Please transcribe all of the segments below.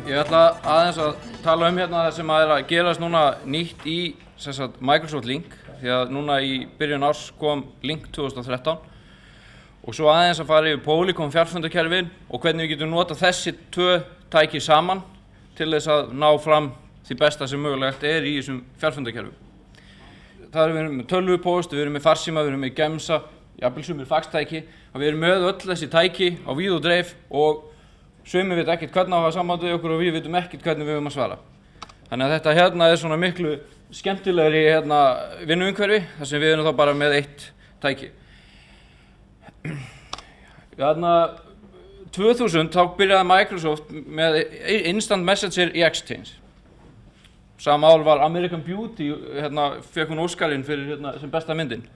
Ég ætla aðeins að tala hérna það sem að gerast núna nýtt í Microsoft Lync, því að núna í byrjun árs kom Lync 2013 og svo aðeins að fara yfir Polycom fjarfundarkerfin og hvernig við getum notað þessi tvö tæki saman til þess að ná fram því besta sem mögulegt í þessum fjarfundarkerfum. Það er við erum með tölvupóst, við erum með farsíma, við erum með gemsa, jafnvel sumir faxtæki, og við erum með öll þessi tæki á víð og dreif og sumir veit ekkert hvernig á að hafa samband við okkur og við vitum ekkert hvernig við höfum að svara. Þannig að þetta hérna er svona miklu skemmtilegri vinnuumhverfi, þar sem við erum þá bara með eitt tæki. 2000 þá byrjaði Microsoft með Instant Messenger í Exchange. Sama ár var American Beauty, fekk hún Óskarinn fyrir sem besta myndin.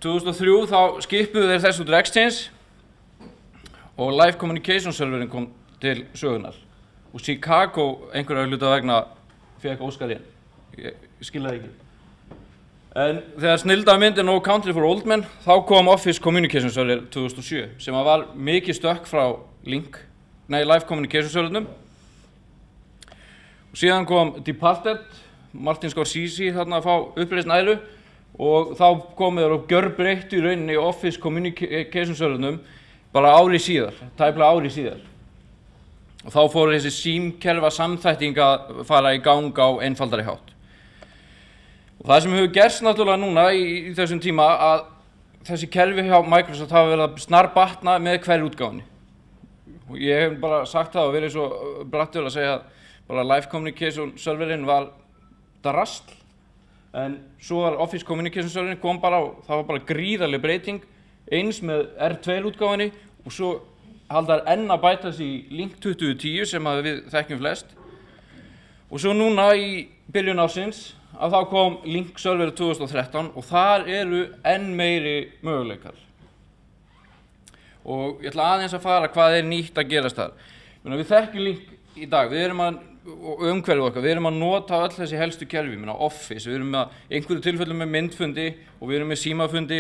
2003 þá skipuðu þeir þessu út úr Exchange og Live Communication Serverinn kom til sögunar. Og Chicago einhverja hluta vegna fekk Óskarinn. Ég skil það ekki. En þegar snildaði myndin No Country for Old Men, þá kom Office Communication Server 2007, sem var mikið stökk frá Live Communication Servernum. Og síðan kom Departed, Martin Scorsese þarna að fá uppreisn æru og þá komið þeir og gjörbreyttu í rauninni Office Communication Servernum bara ári síðar, tæplega ári síðar. Og þá fór þessi símkerfa samþætting að fara í gang á einfaldari hátt. Og það sem hefur gerst náttúrulega núna í þessum tíma að þessi kerfi hjá Microsoft hafa verið að snarbatna með hverju útgáfunni. Og ég hef bara sagt það og verið svo brattur að segja að bara Live Communication Serverinn var drasl, en svo var Office Communication Serverinn kom bara og það var bara gríðarleg breyting eins með R2 útgáfunni og svo haldar enn að bæta þessi í Lync 2010 sem við þekkjum flest. Og svo núna í byrjun ársins að þá kom Lync Server 2013 og þar eru enn meiri möguleikar. Og ég ætla aðeins að fara hvað er nýtt að gerast þar. Við þekkjum Lync í dag, og umhverfið okkar, við erum að nota öll þessi helstu kerfi, Office, við erum með einhverju tilfellum með myndfundi og við erum með símafundi,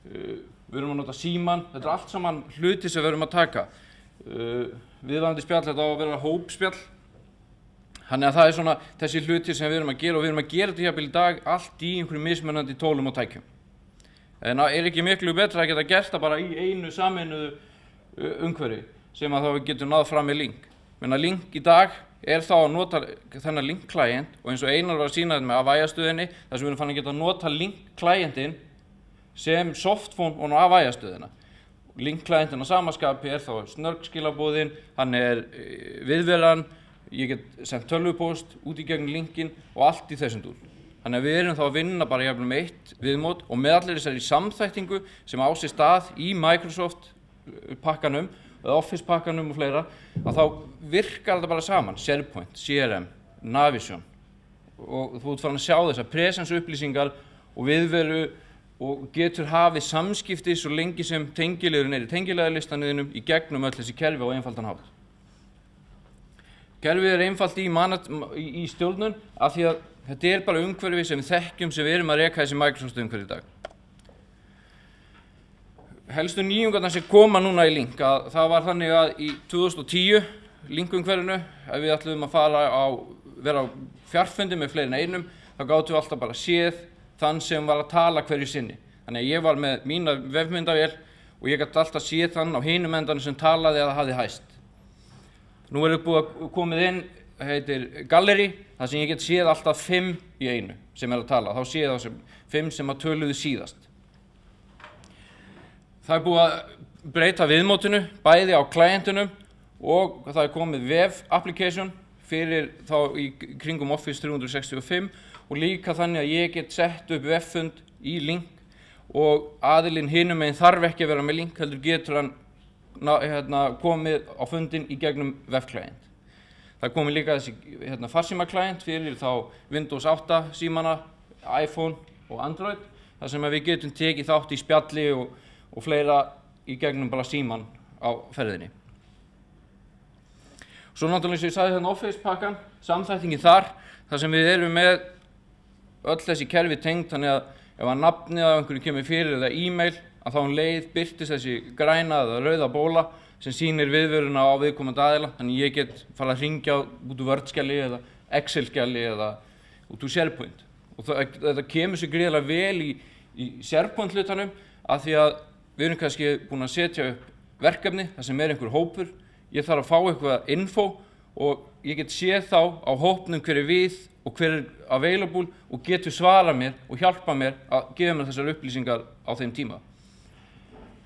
við erum að nota síman, þetta er allt saman hluti sem við erum að taka. Viðvarandi spjall, þetta á að vera hópspjall, þannig að það er svona þessi hluti sem við erum að gera og við erum að gera þetta jafnvel í dag allt í einhverju mismunandi tólum og tækjum. En það er ekki miklu betra að geta gert það bara í einu sameinuðu umhverfi sem að þá getum náð fram með Lync. Lync í dag er þá að nota þennan Lync client og eins og Einar var að sýna þetta með Avaya-stöðinni, þar sem við erum fann að geta að nota Lync clientin sem softphone og á Avaya-stöðina. Lync clientin á samaskapi er þá snörgskilabóðin, hann er viðveran, ég get sendt tölvupóst út í gegnum Lyncin og allt í þessum dúr. Þannig að við erum þá að vinna bara jafnvel með eitt viðmót og með allir þessari samþættingu sem á sér stað í Microsoft pakkanum eða Office pakkanum og fleira, að þá virkar þetta bara saman, SharePoint, CRM, Navision og þú ert farin að sjá þessar presence upplýsingar og viðveru og getur hafið samskipti svo lengi sem tengiliðurinn í tengilegalistanniðinum í gegnum öll þessi kerfi á einfaldan hátt. Kerfið er einfalt í stjórnun af því að þetta er bara umhverfi sem við þekkjum sem við erum að reka þessi Microsoft umhverfi í dag. Helstu nýjungarnar sem koma núna í Lync, það var þannig að í 2010 Lync-umhverfinu, ef við ætluðum að vera á fjarfundi með fleiri en einum, þá gátum við alltaf bara séð þann sem var að tala hverju sinni. Þannig að ég var með mína vefmyndavél og ég gæti alltaf séð þann á hinum endanum sem talaði eða hafði hæst. Nú er búið að komið inn, heitir Gallery, þar sem ég get séð alltaf 5 í einu sem er að tala. Þá séð það sem 5 sem að töluðu síðast. Það er búið að breyta viðmótinu, bæði á klientunum og það er komið web application fyrir þá í kringum Office 365 og líka þannig að ég get sett upp webfund í Lync og aðilinn hinum meginn þarf ekki að vera með Lync, heldur getur hann komið á fundin í gegnum webklient. Það er komið líka þessi farsíma klient fyrir þá Windows 8 símana, iPhone og Android, þar sem við getum tekið þátt í spjalli og fleira í gegnum bara síman á ferðinni. Svo náttúrulega sem ég sagði þarna Office pakkan, samþættingin þar sem við erum með öll þessi kerfi tengd, þannig að ef að nafnið af einhverju kemur fyrir eða e-mail, að þá leið birtist þessi græna eða rauða bóla sem sýnir viðvöruna á viðkomandi aðila, þannig ég get fara að hringja út úr Word-skjali eða Excel-skjali eða út úr SharePoint. Og þetta kemur sér gríðarlega vel í SharePoint-hlutanum af því að við erum kannski búin að setja upp verkefni þar sem einhver hópur, ég þarf að fá eitthvað info og ég get séð þá á hópnum hver við og hver available og getur svara mér og hjálpa mér að gefa mér þessar upplýsingar á þeim tíma.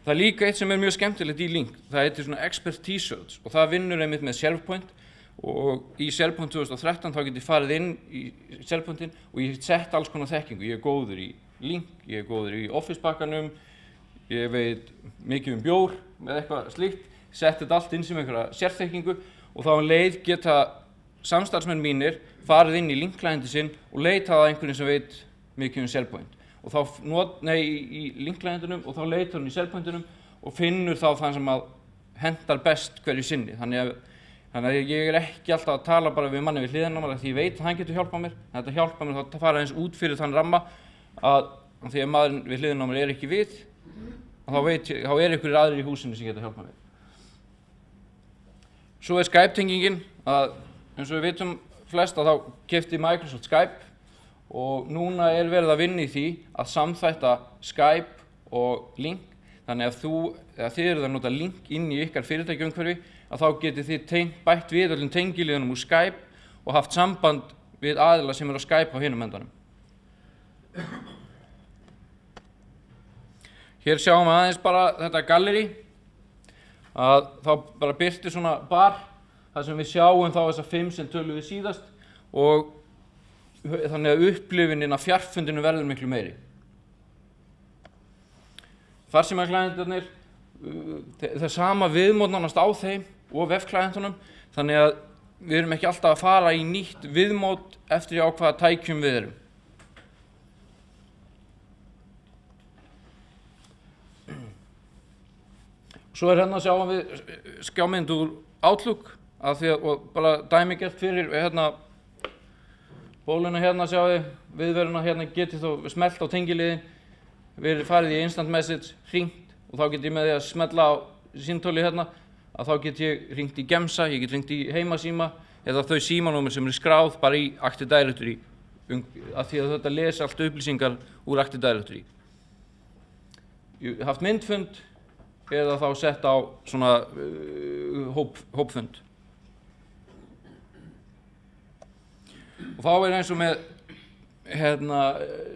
Það líka eitt sem mjög skemmtilegt í Link, það heitir svona expertise search og það vinnur einmitt með SharePoint og í SharePoint 2013 þá get ég farið inn í SharePointin og ég sett alls konar þekkingu. Ég góður í Link, ég góður í Office-pakkanum, ég veit mikið bjór með eitthvað slíkt, sett þetta allt inn sem einhverja sérþekkingu og þá leið geta samstarfsmenn mínir farið inn í Link-klæðindi sinn og leitað að einhverjum sem veit mikið SharePoint. Og þá í Link-klæðindunum og þá leitar hann í SharePointinum og finnur þá þann sem að hentar best hverju sinni. Þannig að ég ekki alltaf að tala bara við manni við hliðina á mér því ég veit að hann getur hjálpað mér. Þetta hjálpar mér þá að fara eins út fyrir þann ramma að því að maðurinn við hliðina á mér ekki við, þá einhverjir aðrir í húsinu sem geta hjálpað mér. Svo Skype-tengingin að eins og við vitum flest að þá keypti Microsoft Skype og núna verið að vinna í því að samþætta Skype og Link. Þannig að þið eruð að nota Link inn í ykkar fyrirtækjaumhverfi að þá getið þið bætt við öllum tengiliðunum úr Skype og haft samband við aðila sem á Skype á hinum endanum. Hér sjáum við aðeins bara þetta gallerí að þá bara birtir svona bar þar sem við sjáum þá þessar 5 sem tölum við síðast og þannig að upplifunin af fjarfundinu verður miklu meiri. Farsímaklæðindarnir, það er sama viðmót nánast á þeim og vefklæðindunum, þannig að við erum ekki alltaf að fara í nýtt viðmót eftir á hvaða tækjum við erum. Svo hérna sjáum við skjámynd úr Outlook og bara dæmigert fyrir bóluna hérna sjáum við viðveruna hérna getið þá smellt á tengiliðin, við farið í instant message, hringt og þá get ég með því að smella á símtóli hérna að þá get ég hringt í Gemsa, ég get hringt í heimasíma eða þau símanúmer sem skráð bara í Active Directory af því að þetta lesa allt upplýsingar úr Active Directory. Ég hef haft myndfund eða þá sett á svona hópfund. Og þá eins og með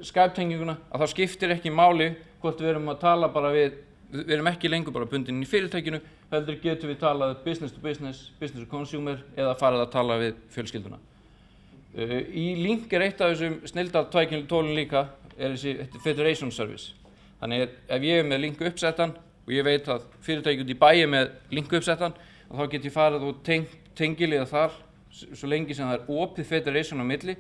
Skype-tenginguna að það skiptir ekki máli hvort við erum að tala bara við erum ekki lengur bara bundin í fyrirtækinu, heldur getum við talað business to business, business to consumer eða farið að tala við fjölskylduna. Í Link eitt af þessum snilldartólum líka þessi Federation Service. Þannig ef ég með Link uppsettan og ég veit að fyrirtæki út í bæi með Link uppsettan þá get ég farið og tengiliða þar svo lengi sem það opið Federation á milli.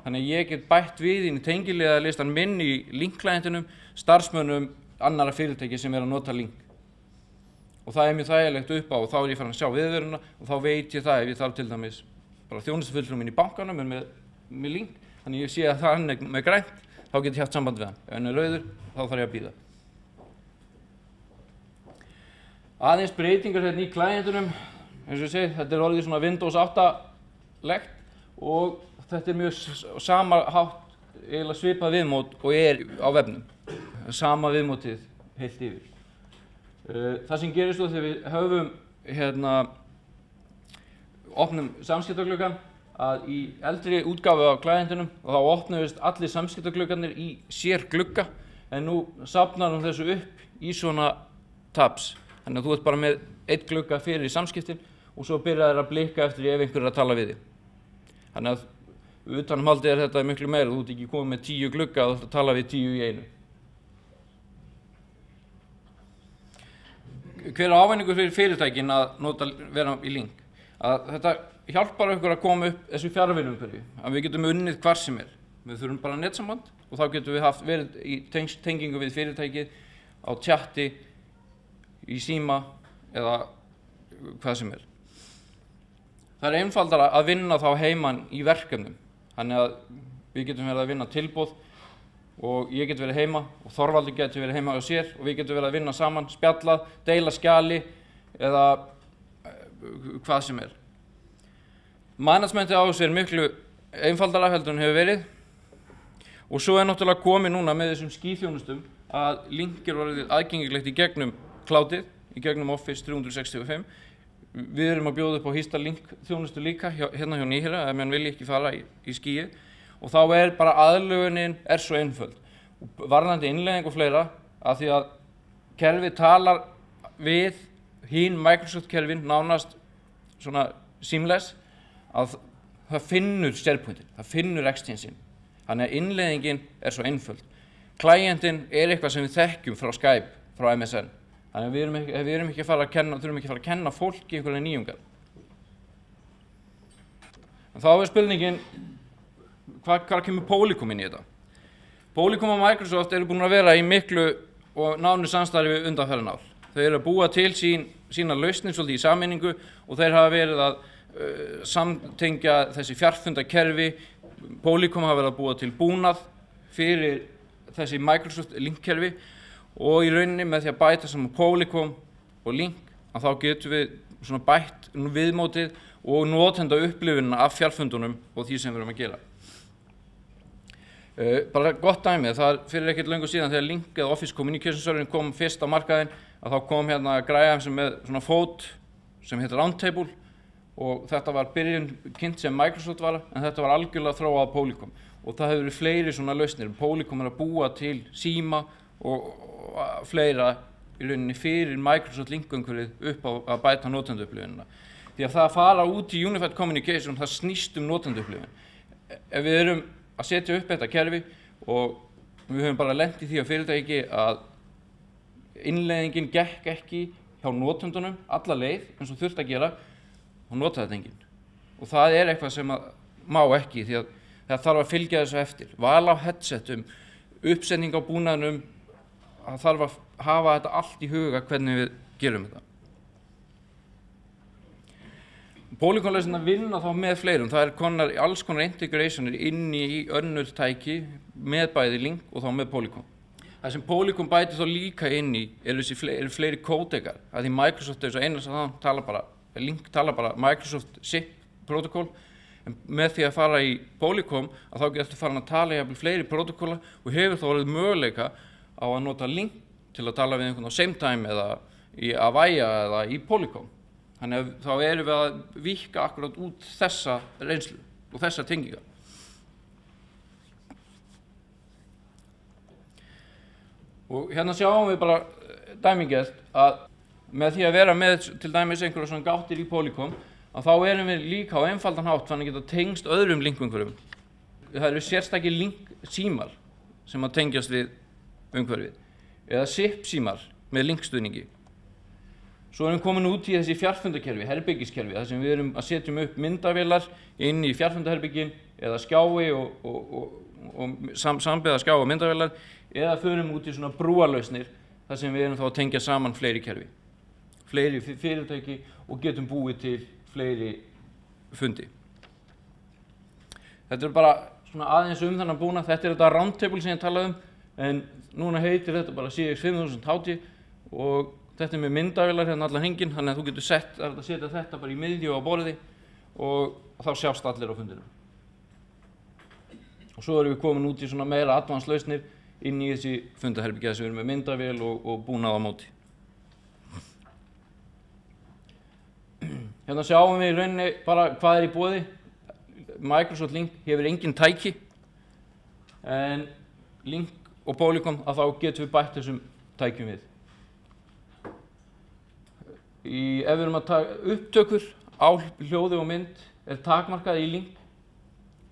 Þannig að ég get bætt við inn í tengiliðalistan minn í Link-klæðintinum, starfsmönnum annara fyrirtæki sem að nota Link. Og það mjög þægilegt upp á og þá ég farin að sjá viðvöruna og þá veit ég það ef ég þarf til dæmis bara þjónustufulltrúa minn í bankanum með Link. Þannig ég sé að það hann með grænt, þá get ég haft samband við hann. Ef hann rauður, þá þarf ég að bíða. Aðeins breytingar hérna í klæðintunum, eins og ég segi, þetta orðið svona Windows 8-legt og þetta mjög sama hátt, eiginlega svipað viðmót og á vefnum. Sama viðmótið heilt yfir. Það sem gerist þegar við höfum opnum samskiptagluggann að í eldri útgáfu af klæðintunum þá opnuðust allir samskiptagluggarnir í sér glugga en nú safnar hún þessu upp í svona tabs. Þannig að þú ert bara með einn glugga fyrir samskiptin og svo byrjar að blikka eftir ef einhver að tala við þig. Þannig að utanumhaldið þetta miklu meira, þú ert ekki komið með 10 glugga og þú ert að tala við 10 í einu. Hver er ávinningur fyrir fyrirtækin að vera í Link? Að þetta hjálpar okkur að koma upp þessu fjarvinnuumhverfi, að við getum unnið hvar sem er. Við þurfum bara netsamband og þá getum við verið í tengingu við fyrirtækið á chatti, í síma eða hvað sem er. Það er einfaldara að vinna þá heiman í verkefnum. Þannig að við getum verið að vinna tilboð og ég get verið heima og Þorvaldur getur verið heima á sér og við getum verið að vinna saman, spjallað, deila skjali eða hvað sem Managementið á þessu miklu einfaldara heldur en hefur verið og svo náttúrulega komið núna með þessum skíþjónustum að link orðið aðgengilegt í gegnum cloudið, í gegnum Office 365. Við erum að bjóða upp á Hista link þjónustu líka hérna hjá Nýhera ef menn vilji ekki fara í skíið og þá bara aðlögunin svo einföld. Og varðandi innleiðing og fleira að því að kerfið talar við hinn Microsoft kerfin nánast svona seamless að það finnur SharePointin, það finnur Exchangein. Þannig að innleiðingin svo einföld. Klientinn eitthvað sem við þekkjum frá Skype, frá MSN. Þannig að við þurfum ekki að fara að kenna fólki einhverja nýjungar. En þá spurningin, hvað kemur Polycom inn í þetta? Polycom og Microsoft búin að vera í miklu og nánu samstarfi undanfarin ár. Þau að búa til sína lausnir svolítið í sameiningu og þeir hafa verið að samtengja þessi fjarfundakerfi. Polycom hafa verið að búa til búnað fyrir þessi Microsoft linkkerfi og í rauninni með því að bæta saman Polycom og link að þá getum við svona bætt viðmótið og notenda upplifunina af fjarfundunum og því sem við erum að gera. Bara gott dæmi, það fyrir ekkert löngu síðan þegar Link eða Office Communication Server kom fyrst á markaðinn að þá kom hérna græja sem með svona fót sem heitir Roundtable og þetta var kynnt sem Microsoft var en þetta var algjörlega þróað af Polycom og það hefur verið fleiri svona lausnir. Polycom að búa til síma og fleira í rauninni fyrir Microsoft linkumhverfið upp á að bæta notendaupplifunina. Því að það að fara út í Unified Communication það snýst notendaupplifun. Ef við erum að setja upp þetta kerfi og við höfum bara lent í því að fyrirtæki að innleiðingin gekk ekki hjá notendunum alla leið eins og þurfti að gera og nota þetta enginn. Og það eitthvað sem má ekki því að það þarf að fylgja þessu eftir. Val á headsetum, uppsetning á búnaðinum, það þarf að hafa þetta allt í huga hvernig við gerum þetta. Polycom-lausnirnar vinna þá með fleirum. Það alls konar integrationir inn í önnur tæki með bæði Link og þá með Polycom. Það sem Polycom bætir þá líka inn í fleiri kódekar. Því Microsoft svo eina sem Link talar bara Microsoft SIP protocol. En með því að fara í Polycom að þá getur farin að tala jafnvel fleiri protokolla og hefur þá orðið möguleika á að nota Link til að tala við einhvern á SameTime eða í Avaya eða í Polycom. Þannig að þá erum við að víkka akkurat út þessa reynslu og þessa tengingar. Og hérna sjáum við bara dæmigert að með því að vera með til dæmis einhverja svona gáttir í Polycom að þá erum við líka á einfaldan hátt þannig að geta tengst öðrum linkumhverfum. Það eru sérstakir link-símar sem að tengjast við umhverfið eða SIP-símar með linkstuðningi. Svo erum við komin út í þessi fjarfundakerfi, herbyggiskerfi, þar sem við erum að setjum upp myndavélar inn í fjarfundaherbyggin eða skjái og sambiða skjá og myndavélar eða förum út í svona brúarlausnir þar sem við erum þá að tengja saman fleiri kerfi, fleiri fyrirtæki og getum búið til fleiri fundi. Þetta bara svona aðeins þennan búnað, þetta þetta Roundtable sem ég talaði en núna heitir þetta bara CX5000 HT og þetta með myndavélar hérna allan hringinn, þannig að þú getur setja þetta bara í miðju á borði og þá sjást allir á fundinum. Og svo erum við komin út í svona meira advanced lausnir inn í þessi fundaherbyggja sem við erum með myndavél og búnað á móti. Hérna sjáum við í rauninni bara hvað í boði. Microsoft Link hefur engin tæki en Link og Polycom að þá getum við bætt þessum tækjum við. Ef við erum að taka upptökur á hljóði og mynd takmarkað í Link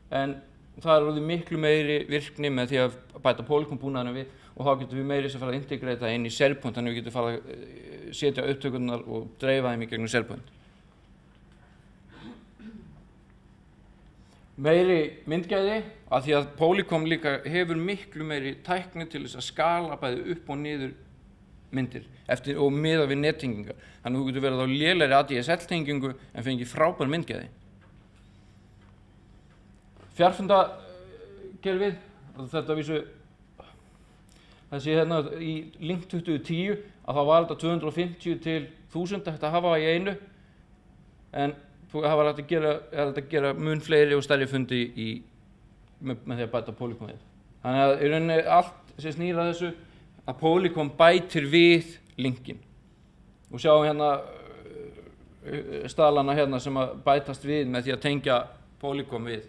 en það orðið miklu meiri virkni með því að bæta Polycom búnaðina við og þá getum við meiri sem fara að integrata inn í SharePoint þannig að við getum fara að setja upptökurnar og dreifa þeim í gegnum SharePoint. Meiri myndgæði að því að Polycom líka hefur miklu meiri tækni til þess að skala bæði upp og niður myndir og miða við nettengingar. Þannig að þú getur verið á lélegri ADSL-tengingu en fengið frábær myndgæði. Fjarfundakerfið, þetta vísu, þessi hérna í Link 2010 að þá var þetta 250 til 1000 hægt að hafa í einu, en það var hægt að gera mun fleiri og stærri fundi með því að bæta Polycom við. Þannig að í rauninni allt sem snýr að þessu, að Polycom bætir við linkin. Og sjáum hérna staðlana hérna sem að bætast við með því að tengja Polycom við